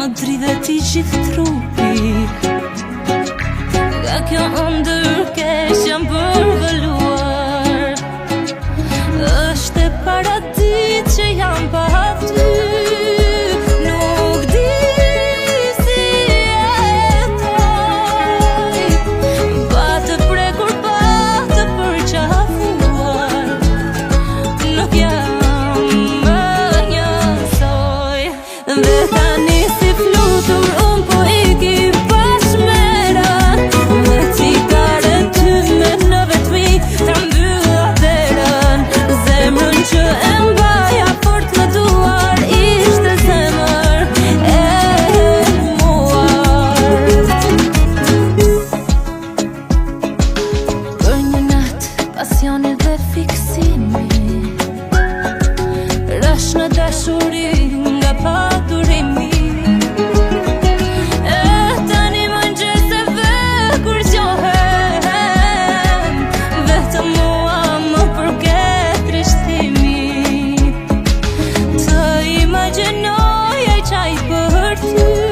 Më dridhe ti gjithë trupi. Nga kjo ndërkesh jam përvëluar. Është e paradit që jam pa ty. Nuk di si jetoj. Pa të prekur, pa të përqafuar. Nuk jam më njësoj. Dhe tani si flutur unë po iki pas mera. Me cigaren tyme në vetmi ta mbylla derën. Zemrën që e mbaja fort në duar ishte zemër e muar. Për një natë pasioni dhe fiksimi rash në dashuri nga paturimi. E tani mëngjeseve kur zgjohem, vetëm mua më përket trishtimi. Të imagjinoj ai çaj për ty.